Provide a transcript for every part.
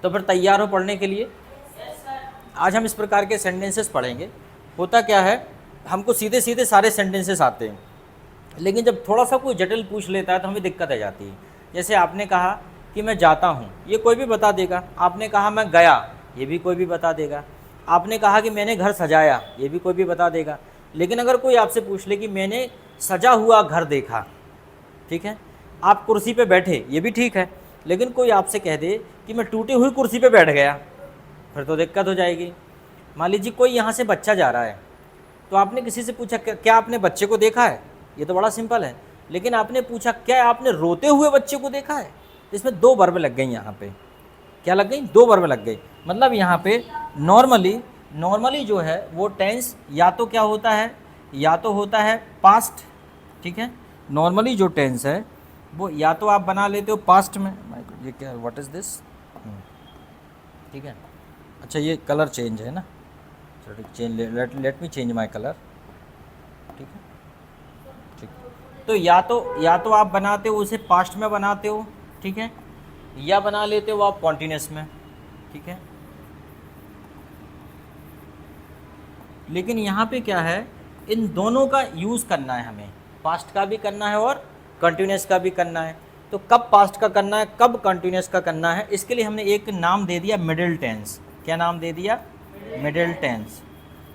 तो फिर तैयार हो पढ़ने के लिए। आज हम इस प्रकार के सेंटेंसेस पढ़ेंगे। होता क्या है, हमको सीधे सीधे सारे सेंटेंसेस आते हैं, लेकिन जब थोड़ा सा कोई जटिल पूछ लेता है तो हमें दिक्कत आ जाती है। जैसे आपने कहा कि मैं जाता हूँ, ये कोई भी बता देगा। आपने कहा मैं गया, ये भी कोई भी बता देगा। आपने कहा कि मैंने घर सजाया, ये भी कोई भी बता देगा। लेकिन अगर कोई आपसे पूछ ले कि मैंने सजा हुआ घर देखा, ठीक है, आप कुर्सी पे बैठे, ये भी ठीक है। लेकिन कोई आपसे कह दे कि मैं टूटी हुई कुर्सी पे बैठ गया, फिर तो दिक्कत हो जाएगी। मान लीजिए कोई यहाँ से बच्चा जा रहा है, तो आपने किसी से पूछा क्या आपने बच्चे को देखा है, ये तो बड़ा सिंपल है। लेकिन आपने पूछा क्या आपने रोते हुए बच्चे को देखा है, तो इसमें दो वर्ब लग गई। यहाँ पे क्या लग गई, दो वर्ब लग गई। मतलब यहाँ पे नॉर्मली जो है वो टेंस या तो क्या होता है, या तो होता है पास्ट, ठीक है। नॉर्मली जो टेंस है वो या तो आप बना लेते हो पास्ट में। ये क्या, व्हाट इज़ दिस, ठीक है। अच्छा ये कलर चेंज है ना, चलो change, let me change my colour, ठीक है, ठीक। तो या तो आप बनाते हो उसे पास्ट में बनाते हो, ठीक है, या बना लेते हो आप कॉन्टिन्यूस में, ठीक है। लेकिन यहाँ पे क्या है, इन दोनों का यूज़ करना है हमें, पास्ट का भी करना है और कंटिन्यूस का भी करना है। तो कब पास्ट का करना है, कब कंटिन्यूस का करना है, इसके लिए हमने एक नाम दे दिया मिडिल टेंस। क्या नाम दे दिया, मिडिल टेंस।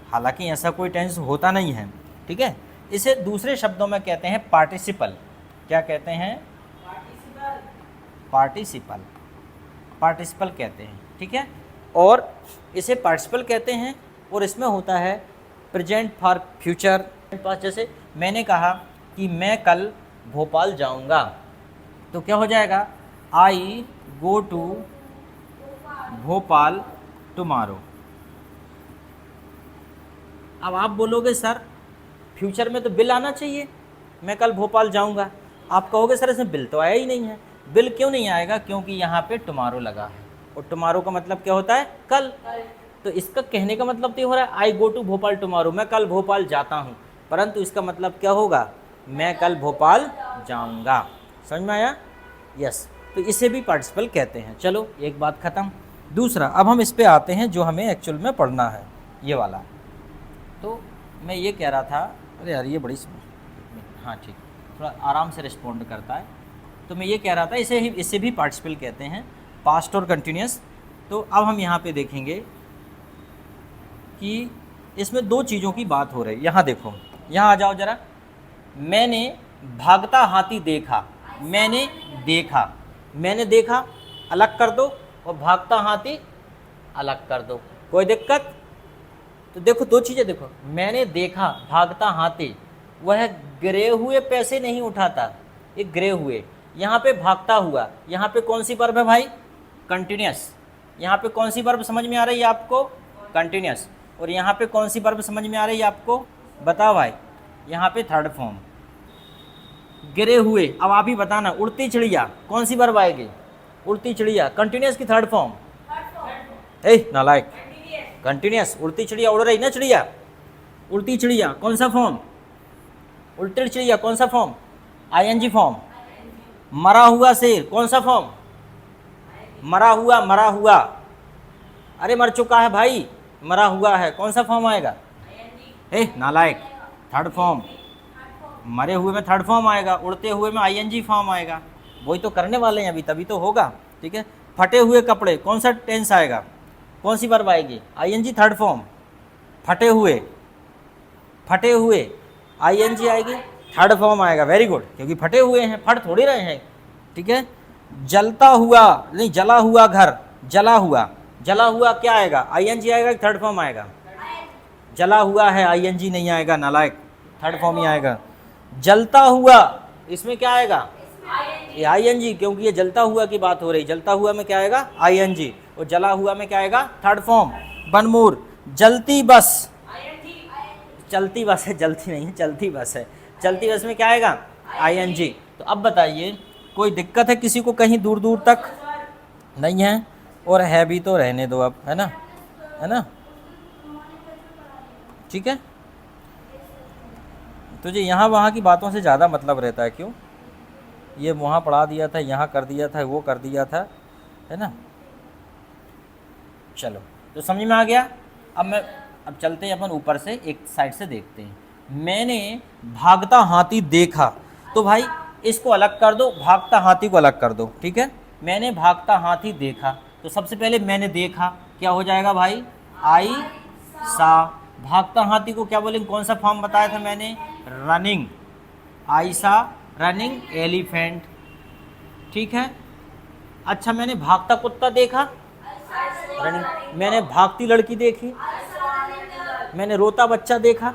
हालांकि ऐसा कोई टेंस होता नहीं है, ठीक है। इसे दूसरे शब्दों में कहते हैं पार्टिसिपल। क्या कहते हैं, पार्टिसिपल, पार्टिसिपल कहते हैं, ठीक है। और इसे पार्टिसिपल कहते हैं, और इसमें होता है प्रेजेंट फॉर फ्यूचर। जैसे मैंने कहा कि मैं कल भोपाल जाऊंगा, तो क्या हो जाएगा, आई गो टू भोपाल टुमारो। अब आप बोलोगे सर फ्यूचर में तो बिल आना चाहिए, मैं कल भोपाल जाऊंगा। आप कहोगे सर इसमें बिल तो आया ही नहीं है। बिल क्यों नहीं आएगा, क्योंकि यहाँ पे टुमारो लगा है, और टुमारो का मतलब क्या होता है, कल। तो इसका कहने का मतलब तो ये हो रहा है आई गो टू भोपाल टुमारो, मैं कल भोपाल जाता हूँ, परंतु इसका मतलब क्या होगा, मैं कल भोपाल जाऊँगा। समझ में आया, यस। तो इसे भी पार्टिसिपल कहते हैं। चलो एक बात ख़त्म। दूसरा, अब हम इस पे आते हैं जो हमें एक्चुअल में पढ़ना है, ये वाला। तो मैं ये कह रहा था, अरे यार ये बड़ी, हाँ ठीक, थोड़ा आराम से रिस्पॉन्ड करता है। तो मैं ये कह रहा था इसे भी पार्टिसिपल कहते हैं, पास्ट और कंटिन्यूस। तो अब हम यहाँ पे देखेंगे कि इसमें दो चीज़ों की बात हो रही है। यहाँ देखो, यहाँ आ जाओ ज़रा। मैंने भागता हाथी देखा, मैंने देखा, मैंने देखा अलग कर दो, और भागता हाथी अलग कर दो, कोई दिक्कत। तो देखो दो चीज़ें देखो, मैंने देखा भागता हाथी, वह गिरे हुए पैसे नहीं उठाता, ये गिरे हुए। यहाँ पे भागता हुआ, यहाँ पे कौन सी वर्ब है भाई, कंटिन्यूस। यहाँ पे कौन सी वर्ब समझ में आ रही है आपको, कंटिन्यूस। और यहाँ पे कौन सी वर्ब समझ में आ रही है आपको, बताओ भाई, यहाँ पे थर्ड फॉर्म, गिरे हुए। अब आप ही बताना, उड़ती चिड़िया कौन सी वर्ब आएगी, उड़ती चिड़िया, कंटिन्यूस की थर्ड फॉर्म, नालायक, कंटिन्यूस। उड़ती चिड़िया, उड़ रही ना चिड़िया, उड़ती चिड़िया कौन सा फॉर्म, उल्टी चिड़िया कौन सा फॉर्म, आईएनजी फॉर्म। मरा हुआ शेर कौन सा फॉर्म, मरा हुआ, मरा हुआ, अरे मर चुका है भाई, मरा हुआ है, कौन सा फॉर्म आएगा, नालायक, थर्ड फॉर्म। मरे हुए में थर्ड फॉर्म आएगा, उड़ते हुए में आईएनजी फॉर्म आएगा। वही तो करने वाले हैं अभी, तभी तो होगा, ठीक है। फटे हुए कपड़े कौन सा टेंस आएगा, कौन सी वर्ब आएगी, आईएनजी थर्ड फॉर्म। फटे हुए, फटे हुए आईएनजी आएगी, थर्ड फॉर्म आएगा, वेरी गुड, क्योंकि फटे हुए हैं, फट थोड़ी रहे हैं, ठीक है। जलता हुआ नहीं, जला हुआ घर, जला हुआ, जला हुआ क्या आएगा, आईएनजी आएगा कि थर्ड फॉर्म आएगा, जला हुआ है, आईएनजी नहीं आएगा, नालायक, थर्ड फॉर्म ही आएगा। जलता हुआ, इसमें क्या आएगा, ये आईएनजी, क्योंकि ये जलता हुआ की बात हो रही, जलता हुआ में क्या आएगा, आईएनजी, और जला हुआ में क्या आएगा, थर्ड फॉर्म। बनमूर, जलती बस, चलती बस है, जलती नहीं है, चलती बस है, चलती बस में क्या आएगा, आईएनजी। तो अब बताइए कोई दिक्कत है किसी को कहीं दूर दूर तक, नहीं है, और है भी तो रहने दो अब, है ना, है ना, ठीक है। तुझे यहाँ वहाँ की बातों से ज़्यादा मतलब रहता है, क्यों, ये वहाँ पढ़ा दिया था, यहाँ कर दिया था, वो कर दिया था, है ना। चलो, तो समझ में आ गया। अब चलते हैं अपन ऊपर से, एक साइड से देखते हैं। मैंने भागता हाथी देखा, तो भाई इसको अलग कर दो, भागता हाथी को अलग कर दो, ठीक है। मैंने भागता हाथी देखा, तो सबसे पहले मैंने देखा क्या हो जाएगा भाई, आई सा। भागता हाथी को क्या बोलेंगे, कौन सा फॉर्म बताया था मैंने, रनिंग, आई सा रनिंग एलिफेंट, ठीक है। अच्छा, मैंने भागता कुत्ता देखा, रनिंग। मैंने भागती लड़की देखी, मैंने रोता बच्चा देखा,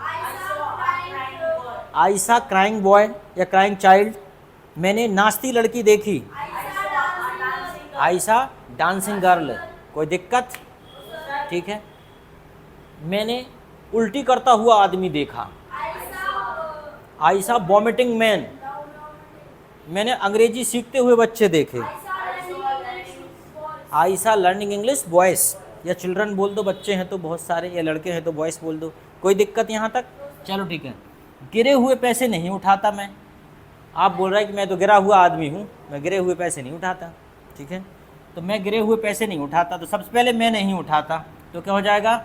आई सा क्राइंग बॉय या क्राइंग चाइल्ड। मैंने नाचती लड़की देखी, आई सा डांसिंग गर्ल। कोई दिक्कत, ठीक है। मैंने उल्टी करता हुआ आदमी देखा, आई सा वॉमिटिंग मैन। मैंने अंग्रेजी सीखते हुए बच्चे देखे, आई सा लर्निंग इंग्लिश बॉयस, या चिल्ड्रन बोल दो, बच्चे हैं तो बहुत सारे, या लड़के हैं तो बॉयस बोल दो। कोई दिक्कत यहाँ तक, चलो ठीक है। गिरे हुए पैसे नहीं उठाता मैं, आप बोल रहे हैं कि मैं तो गिरा हुआ आदमी हूँ, मैं गिरे हुए पैसे नहीं उठाता, ठीक है। तो मैं गिरे हुए पैसे नहीं उठाता, तो सबसे पहले मैं नहीं उठाता, तो क्या हो जाएगा,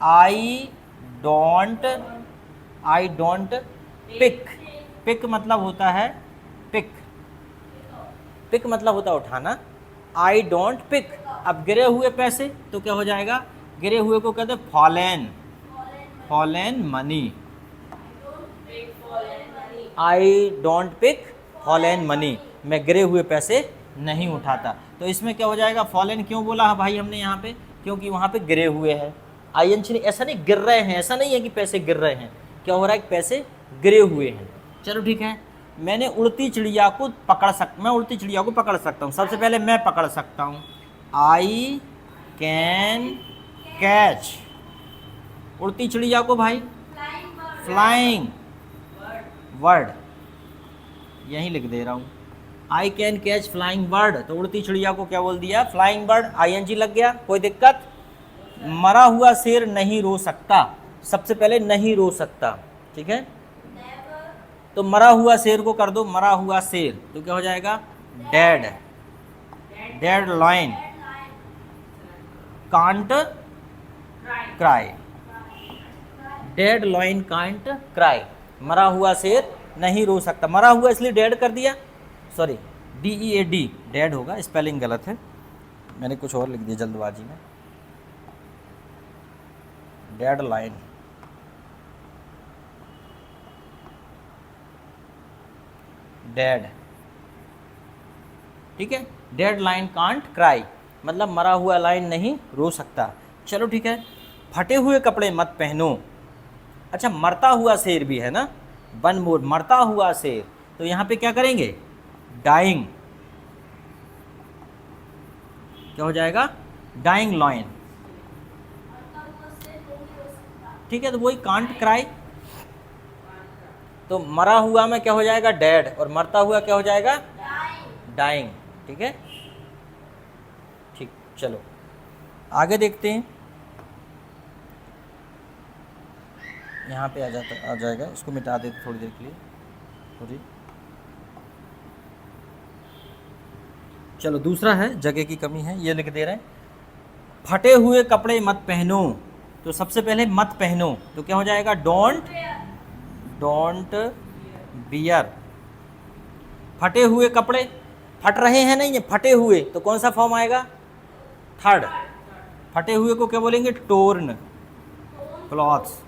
आई डोंट पिक। पिक मतलब होता है पिक, पिक मतलब होता है उठाना, आई डोंट पिक। अब गिरे हुए पैसे तो क्या हो जाएगा, गिरे हुए को कहते हैं fallen, fallen money, I don't pick fallen money. मैं गिरे हुए पैसे नहीं उठाता। तो इसमें क्या हो जाएगा, फॉलेन क्यों बोला है भाई हमने यहाँ पे, क्योंकि वहाँ पे गिरे हुए हैं। आईएनजी ऐसा नहीं गिर रहे हैं, ऐसा नहीं है कि पैसे गिर रहे हैं, क्या हो रहा है कि पैसे गिरे हुए हैं। चलो ठीक है। मैंने उड़ती चिड़िया को मैं उड़ती चिड़िया को पकड़ सकता हूँ। सबसे पहले मैं पकड़ सकता हूँ, आई कैन कैच उड़ती चिड़िया को भाई, फ्लाइंग बर्ड, यहीं लिख दे रहा हूँ, I can catch flying bird. तो उड़ती चिड़िया को क्या बोल दिया, फ्लाइंग बर्ड, आईएनजी लग गया। कोई दिक्कत। मरा हुआ शेर नहीं रो सकता, सबसे पहले नहीं रो सकता, ठीक है। तो मरा हुआ शेर को कर दो, मरा हुआ शेर, तो क्या हो जाएगा, dead, dead lion can't cry, dead lion can't cry. मरा हुआ शेर नहीं रो सकता, मरा हुआ इसलिए डेड कर दिया, सॉरी DEAD, डेड होगा, स्पेलिंग गलत है, मैंने कुछ और लिख दिया जल्दबाजी में, डेड लाइन, डेड, ठीक है। डेड लाइन कांट क्राई मतलब मरा हुआ लाइन नहीं रो सकता। चलो ठीक है। फटे हुए कपड़े मत पहनो। अच्छा, मरता हुआ शेर भी है ना, वन मोर, मरता हुआ शेर, तो यहाँ पे क्या करेंगे, डाइंग, क्या हो जाएगा, डाइंग लाइन, ठीक है। तो वही कांट क्राई, तो मरा हुआ में क्या हो जाएगा, डेड, और मरता हुआ क्या हो जाएगा, डाइंग, ठीक है। ठीक, चलो आगे देखते हैं। यहाँ पे आ जाएगा, इसको मिटा देते थोड़ी देर के लिए, थोड़ी। चलो दूसरा है, जगह की कमी है, ये लिख दे रहे हैं, फटे हुए कपड़े मत पहनो। तो सबसे पहले मत पहनो, तो क्या हो जाएगा, डोंट बियर। फटे हुए कपड़े, फट रहे हैं नहीं, ये फटे हुए, तो कौन सा फॉर्म आएगा, थर्ड। फटे हुए को क्या बोलेंगे, torn clothes,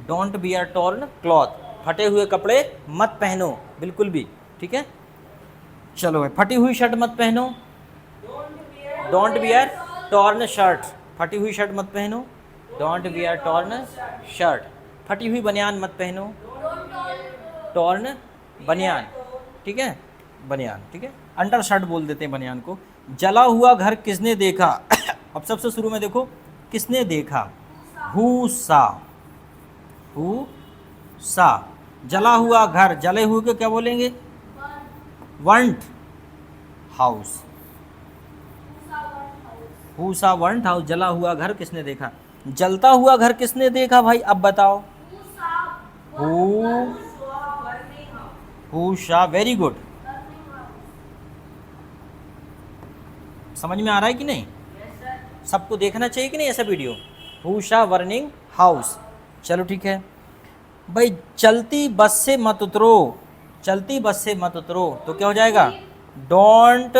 don't bear torn cloth. फटे हुए कपड़े मत पहनो बिल्कुल भी, ठीक है। चलो भाई, फटी हुई शर्ट मत पहनो, डोंट बियर टॉर्न शर्ट। फटी हुई शर्ट मत पहनो, डोंट बियर टॉर्न शर्ट। फटी हुई बनियान मत पहनो, टॉर्न बनियान, ठीक है, बनियान, ठीक है। अंडर शर्ट बोल देते हैं बनियान को। जला हुआ घर किसने देखा अब सबसे शुरू में देखो, किसने देखा, हु सा। जला हुआ घर, जले हुए को क्या बोलेंगे, वंट हाउस, हु सा वंट हाउस। जला हुआ घर किसने देखा। जलता हुआ घर किसने देखा भाई, अब बताओ, हु सा, वेरी गुड। समझ में आ रहा है कि नहीं? सबको देखना चाहिए कि नहीं ऐसा वीडियो? Usha burning house. चलो ठीक है भाई, चलती बस से मत उतरो, चलती बस से मत उतरो तो क्या हो जाएगा? डोंट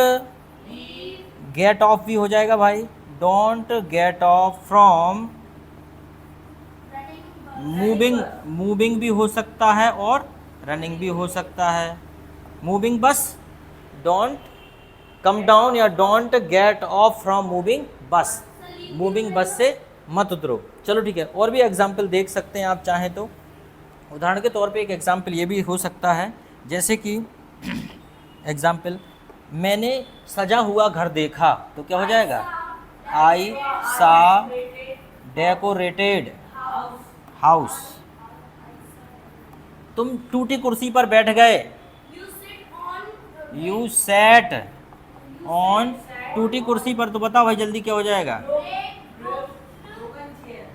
गेट ऑफ भी हो जाएगा भाई, don't get off from moving, moving भी हो सकता है और रनिंग भी हो सकता है। Moving bus, don't come down या don't get off from moving bus, moving bus से मत उतरो। चलो ठीक है, और भी एग्जाम्पल देख सकते हैं आप चाहें तो। उदाहरण के तौर पे एक एग्जाम्पल ये भी हो सकता है, जैसे कि एग्जाम्पल, मैंने सजा हुआ घर देखा तो क्या हो जाएगा? आई सा डेकोरेटेड हाउस। तुम टूटी कुर्सी पर बैठ गए, यू सैट ऑन टूटी कुर्सी पर, तो बताओ भाई जल्दी क्या हो जाएगा?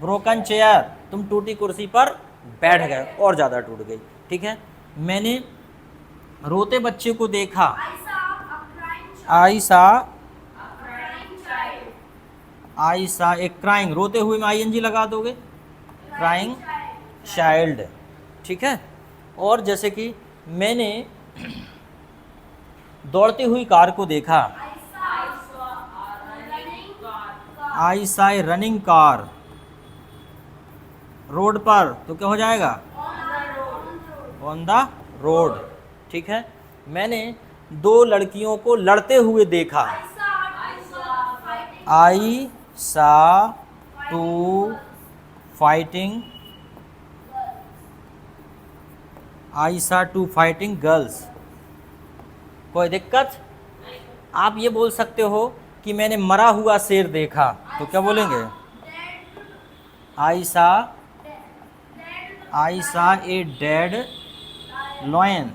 Broken chair. तुम टूटी कुर्सी पर बैठ गए और ज़्यादा टूट गई। ठीक है, मैंने रोते बच्चे को देखा, आई सा एक क्राइंग, रोते हुए में ING लगा दोगे, क्राइंग चाइल्ड। ठीक है, और जैसे कि मैंने दौड़ती हुई कार को देखा, आई सा ए रनिंग कार, रोड पर तो क्या हो जाएगा? On the road. ठीक है, मैंने दो लड़कियों को लड़ते हुए देखा, आई सा टू फाइटिंग, आई सा टू फाइटिंग गर्ल्स। कोई दिक्कत? आप ये बोल सकते हो कि मैंने मरा हुआ शेर देखा, तो क्या बोलेंगे? आई सा ए डेड लॉयन,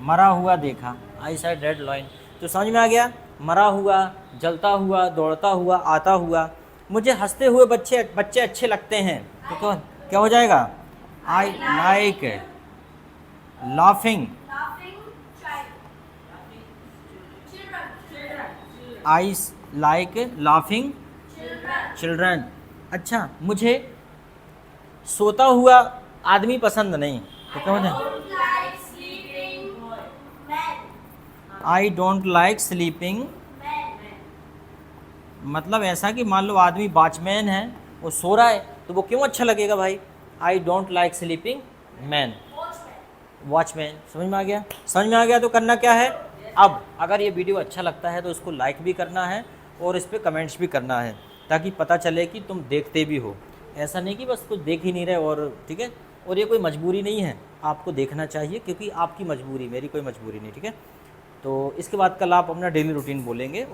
मरा हुआ देखा, आई सा डेड लॉयन। तो समझ में आ गया? मरा हुआ, जलता हुआ, दौड़ता हुआ, आता हुआ। मुझे हंसते हुए बच्चे अच्छे लगते हैं तो क्या हो जाएगा? I like laughing, I like laughing children. अच्छा, मुझे सोता हुआ आदमी पसंद नहीं तो क्या हो जाए? I don't like sleeping. मतलब ऐसा कि मान लो आदमी वॉचमैन है, वो सो रहा है तो वो क्यों अच्छा लगेगा भाई? I don't like sleeping man, watchman. समझ में आ गया? समझ में आ गया तो करना क्या है? अब अगर ये वीडियो अच्छा लगता है तो इसको लाइक भी करना है और इस पर कमेंट्स भी करना है, ताकि पता चले कि तुम देखते भी हो। ऐसा नहीं कि बस कुछ देख ही नहीं रहे। और ठीक है, और ये कोई मजबूरी नहीं है, आपको देखना चाहिए क्योंकि आपकी मजबूरी, मेरी कोई मजबूरी नहीं। ठीक है, तो इसके बाद कल आप अपना डेली रूटीन बोलेंगे।